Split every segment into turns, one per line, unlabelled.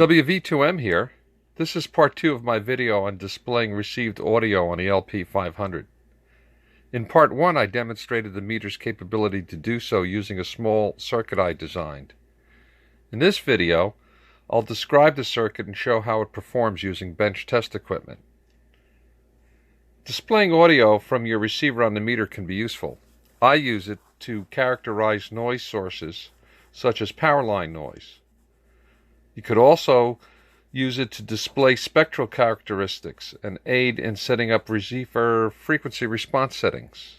WV2M here. This is part 2 of my video on displaying received audio on the LP-500. In part 1 I demonstrated the meter's capability to do so using a small circuit I designed. In this video I'll describe the circuit and show how it performs using bench test equipment. Displaying audio from your receiver on the meter can be useful. I use it to characterize noise sources such as power line noise. You could also use it to display spectral characteristics and aid in setting up receiver frequency response settings.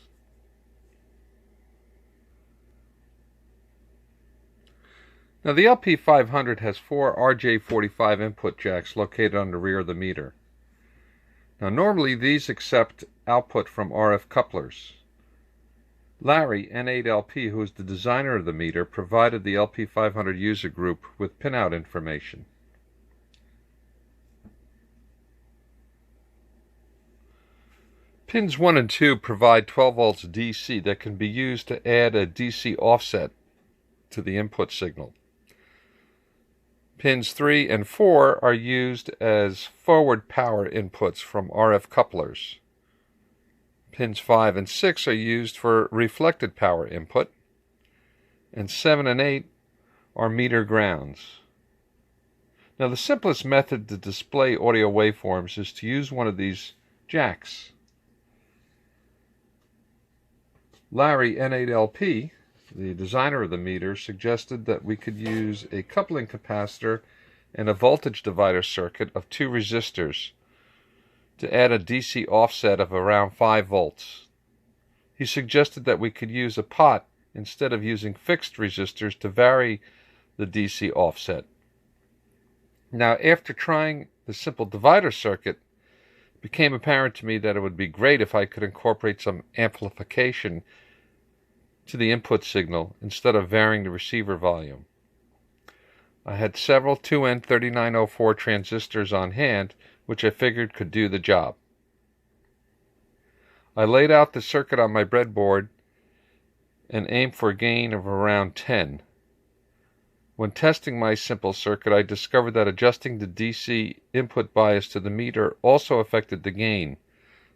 Now the LP-500 has 4 RJ45 input jacks located on the rear of the meter. Now normally these accept output from RF couplers. Larry, N8LP, who is the designer of the meter, provided the LP-500 user group with pinout information. Pins 1 and 2 provide 12 volts DC that can be used to add a DC offset to the input signal. Pins 3 and 4 are used as forward power inputs from RF couplers. Pins 5 and 6 are used for reflected power input, and 7 and 8 are meter grounds. Now the simplest method to display audio waveforms is to use one of these jacks. Larry, N8LP, the designer of the meter, suggested that we could use a coupling capacitor and a voltage divider circuit of 2 resistors to add a DC offset of around 5 volts. He suggested that we could use a pot instead of using fixed resistors to vary the DC offset. Now, after trying the simple divider circuit, it became apparent to me that it would be great if I could incorporate some amplification to the input signal instead of varying the receiver volume. I had several 2N3904 transistors on hand, which I figured could do the job. I laid out the circuit on my breadboard and aimed for a gain of around 10. When testing my simple circuit, I discovered that adjusting the DC input bias to the meter also affected the gain,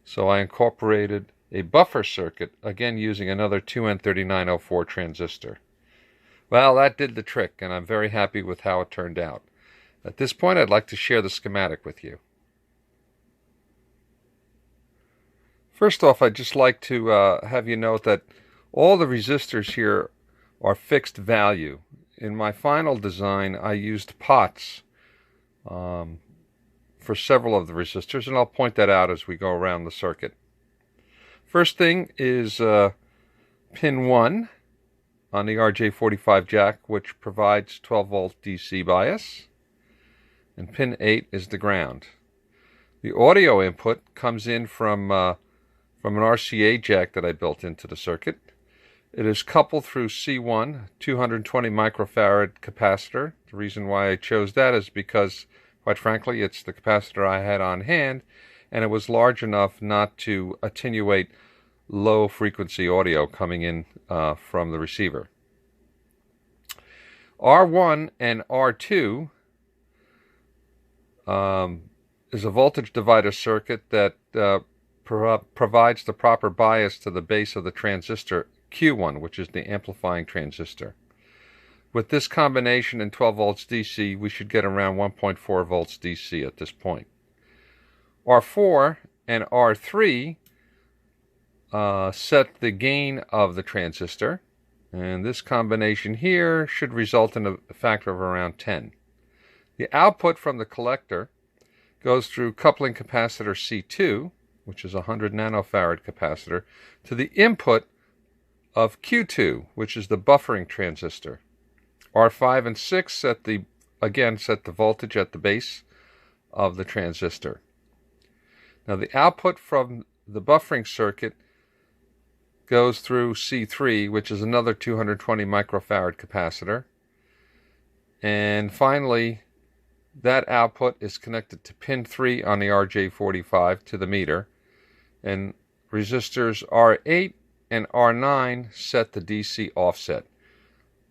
so I incorporated a buffer circuit, again using another 2N3904 transistor. Well, that did the trick, and I'm very happy with how it turned out. At this point, I'd like to share the schematic with you. First off, I'd just like to have you note that all the resistors here are fixed value. In my final design, I used pots for several of the resistors, and I'll point that out as we go around the circuit. First thing is pin 1 on the RJ45 jack, which provides 12 volt DC bias, and pin 8 is the ground. The audio input comes in from an RCA jack that I built into the circuit. It is coupled through C1, 220 microfarad capacitor. The reason why I chose that is because, quite frankly, it's the capacitor I had on hand, and it was large enough not to attenuate low frequency audio coming in from the receiver. R1 and R2 is a voltage divider circuit that provides the proper bias to the base of the transistor Q1, which is the amplifying transistor. With this combination in 12 volts DC, we should get around 1.4 volts DC at this point. R4 and R3 set the gain of the transistor, and this combination here should result in a factor of around 10. The output from the collector goes through coupling capacitor C2, which is a 100 nanofarad capacitor, to the input of Q2, which is the buffering transistor. R5 and 6 set the voltage at the base of the transistor. Now the output from the buffering circuit goes through C3, which is another 220 microfarad capacitor. And finally, that output is connected to pin 3 on the RJ45 to the meter. And resistors R8 and R9 set the DC offset.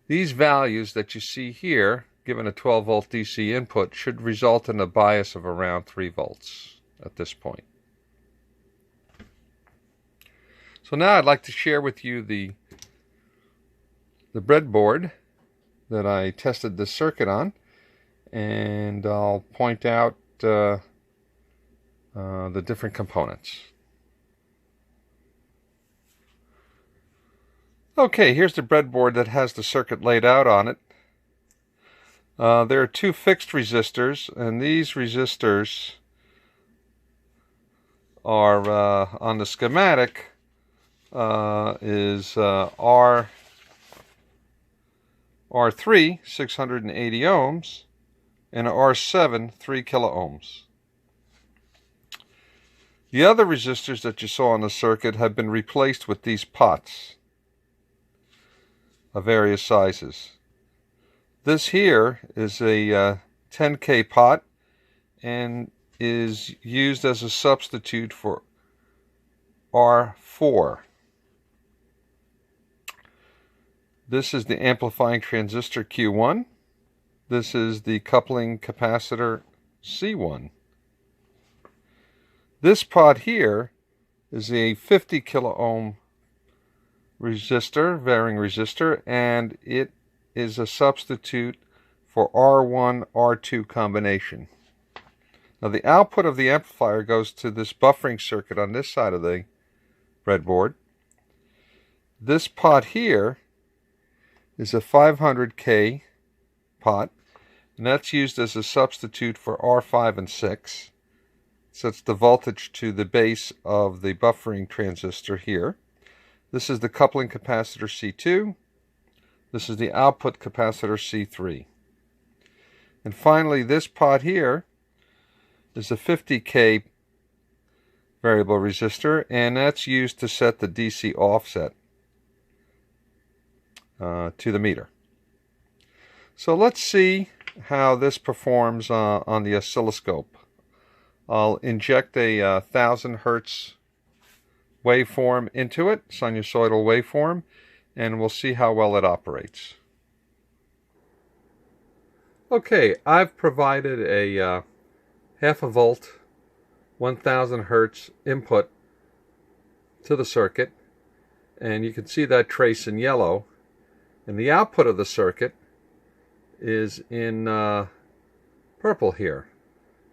These values that you see here given a 12 volt DC input, should result in a bias of around 3 volts at this point. So now I'd like to share with you the breadboard that I tested this circuit on, and I'll point out the different components. Okay, here's the breadboard that has the circuit laid out on it. There are 2 fixed resistors, and these resistors are on the schematic is R3 680 ohms and R7 3 kilo ohms. The other resistors that you saw on the circuit have been replaced with these pots of various sizes. This here is a 10K pot and is used as a substitute for R4. This is the amplifying transistor Q1. This is the coupling capacitor C1. This pot here is a 50 kilo ohm resistor, varying resistor, and it is a substitute for R1, R2 combination. Now the output of the amplifier goes to this buffering circuit on this side of the breadboard. This pot here is a 500K pot, and that's used as a substitute for R5 and 6. Sets the voltage to the base of the buffering transistor here. This is the coupling capacitor C2. This is the output capacitor C3. And finally, this pot here is a 50K variable resistor, and that's used to set the DC offset to the meter. So let's see how this performs on the oscilloscope. I'll inject a 1000 Hertz waveform into it, sinusoidal waveform, and we'll see how well it operates. Okay, I've provided a half a volt 1000 Hertz input to the circuit, and you can see that trace in yellow, and the output of the circuit is in purple here,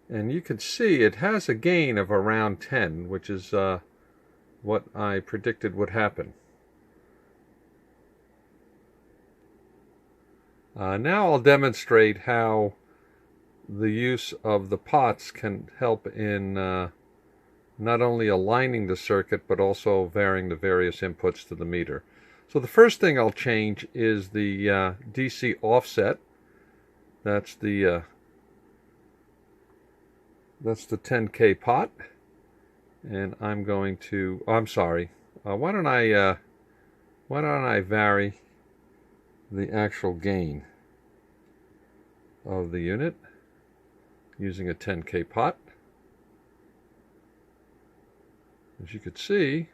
and you can see it has a gain of around 10, which is what I predicted would happen. Now I'll demonstrate how the use of the pots can help in not only aligning the circuit but also varying the various inputs to the meter. So the first thing I'll change is the DC offset. That's the 10K pot, and I'm going to. I'm sorry. Why don't I vary the actual gain of the unit using a 10K pot. As you can see,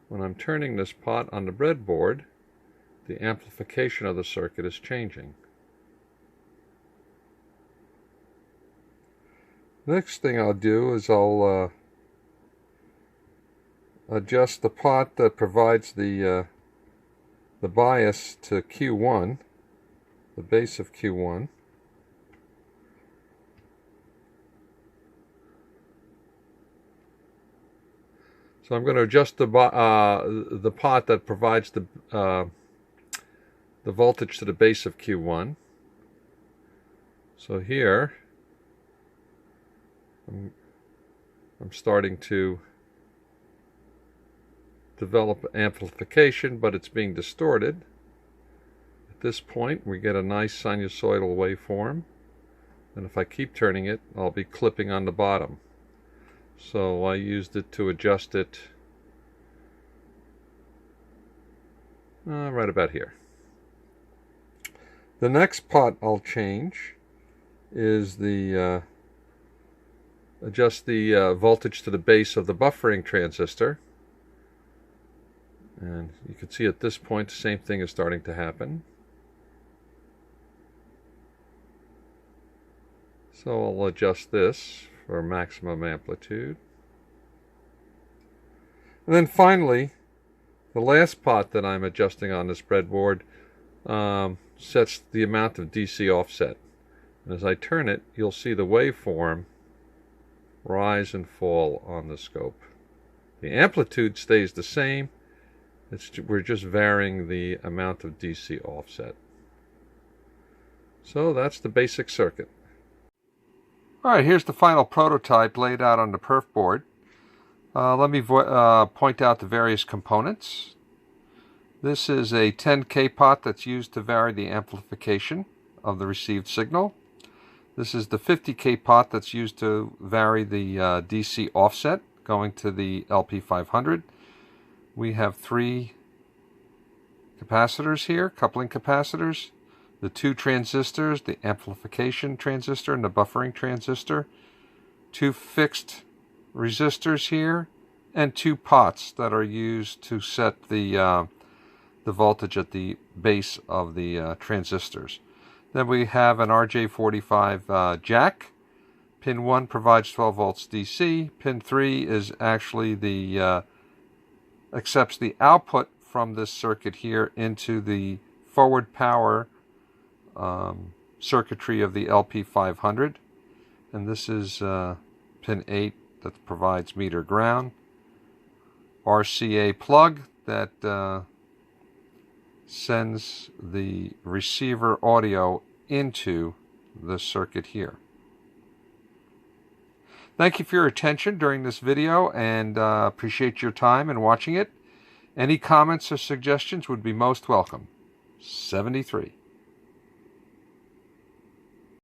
when I'm turning this pot on the breadboard, the amplification of the circuit is changing. Next thing I'll do is I'll adjust the pot that provides the bias to Q1, the base of Q1. So I'm going to adjust the pot that provides the voltage to the base of Q1. So here I'm starting to develop amplification, but it's being distorted. At this point we get a nice sinusoidal waveform, and if I keep turning it, I'll be clipping on the bottom. So I used it to adjust it right about here. The next pot I'll change is the adjust the voltage to the base of the buffering transistor, and you can see at this point the same thing is starting to happen. So I'll adjust this for maximum amplitude. And then finally, the last pot that I'm adjusting on this breadboard sets the amount of DC offset. And as I turn it, you'll see the waveform rise and fall on the scope. The amplitude stays the same. We're just varying the amount of DC offset. So that's the basic circuit. Alright, here's the final prototype laid out on the perf board. Let me point out the various components. This is a 10K pot that's used to vary the amplification of the received signal. This is the 50K pot that's used to vary the DC offset going to the LP-500. We have 3 capacitors here, coupling capacitors, the 2 transistors, the amplification transistor and the buffering transistor, 2 fixed resistors here, and 2 pots that are used to set the voltage at the base of the transistors. Then we have an RJ45 jack. Pin 1 provides 12 volts DC. Pin 3 is actually the accepts the output from this circuit here into the forward power circuitry of the LP-500. And this is pin 8 that provides meter ground. RCA plug that sends the receiver audio into the circuit here. Thank you for your attention during this video, and appreciate your time in watching it. Any comments or suggestions would be most welcome. 73.